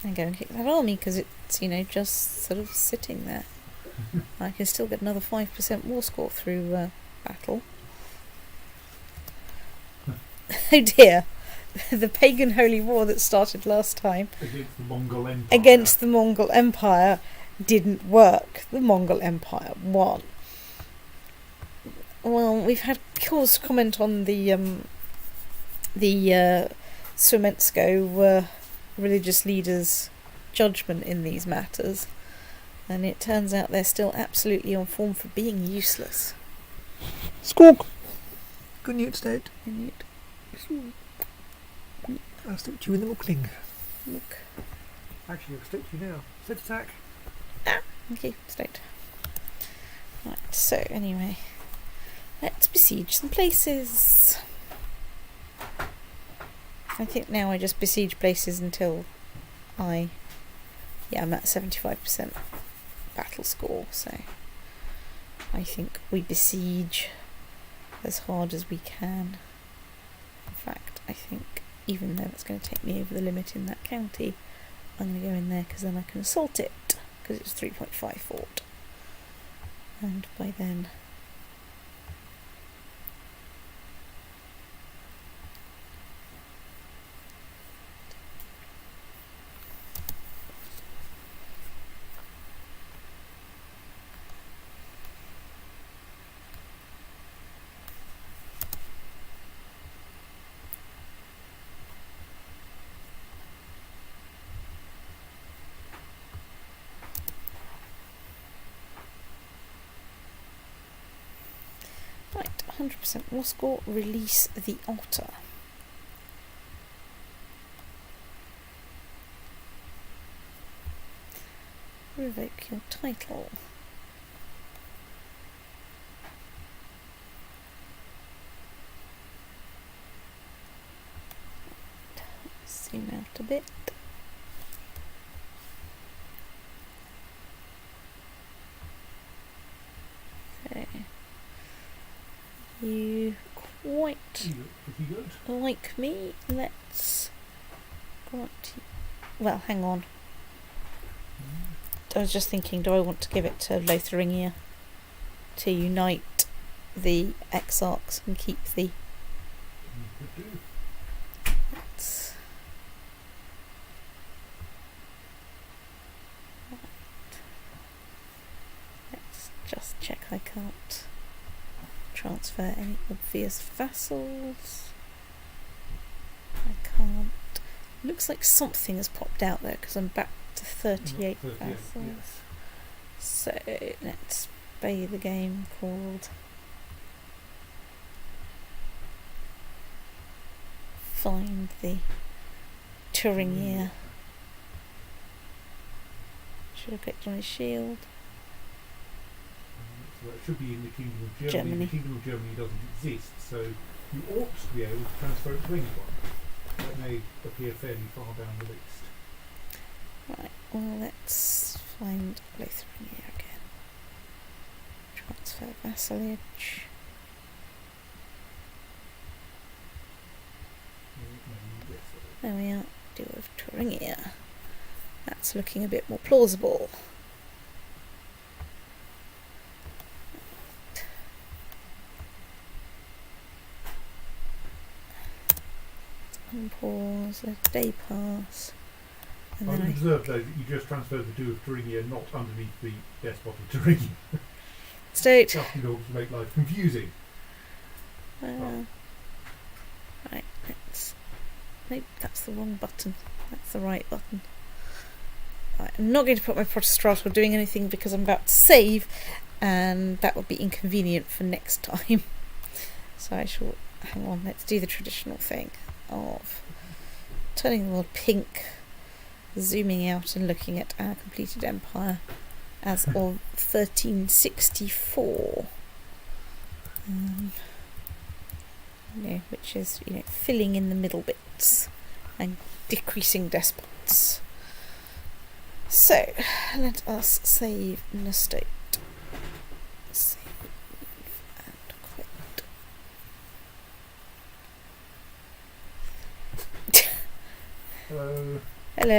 and go and kick that army because it's, just sort of sitting there. I can still get another 5% war score through battle. Oh dear. The pagan holy war that started last time against the Mongol Empire didn't work. The Mongol Empire won. Well, we've had Kors comment on the Swimensko religious leaders' judgment in these matters, and it turns out they're still absolutely on form for being useless. Squawk! Good news, State. I'll stick to you in the muckling. Look. Actually, I'll stick to you now. State attack. Okay, straight. Right, so anyway, let's besiege some places. I think now I just besiege places until I'm at 75% battle score, so I think we besiege as hard as we can. In fact, I think even though that's going to take me over the limit in that county, I'm going to go in there because then I can assault it, because it's 3.5 fort. And by then... Right, 100% war score, release the otter. Revoke your title. Zoom out a bit. So, you quite pretty good. like me. Let's grant you. Well, hang on. I was just thinking, do I want to give it to Lotharingia to unite the exarchs and keep the... Let's just check I can't transfer any obvious vassals. I can't. Looks like something has popped out there because I'm back to 38 vassals. Yes. So let's play the game called Find the Thuringia. Should have clicked on his shield. So that should be in the Kingdom of Germany. Germany. The Kingdom of Germany doesn't exist, so you ought to be able to transfer it to anyone. That may appear fairly far down the list. Right, well let's find Lotharingia again. Transfer vassalage. There we are, Duo of Thuringia. That's looking a bit more plausible. Unpause, a day pass. And I would then observe though that you just transferred the Duo of Thuringia not underneath the Despot of Thuringia. State. Just in order to make life confusing. Right, let's... Nope, that's the wrong button. That's the right button. Right, I'm not going to put my Protestrator doing anything because I'm about to save, and that would be inconvenient for next time. So I shall... Hang on, let's do the traditional thing of turning the world pink, zooming out and looking at our completed empire as of 1364. Which is, filling in the middle bits and decreasing despots. So, let us save in a state. Save and quit. Hello. Hello.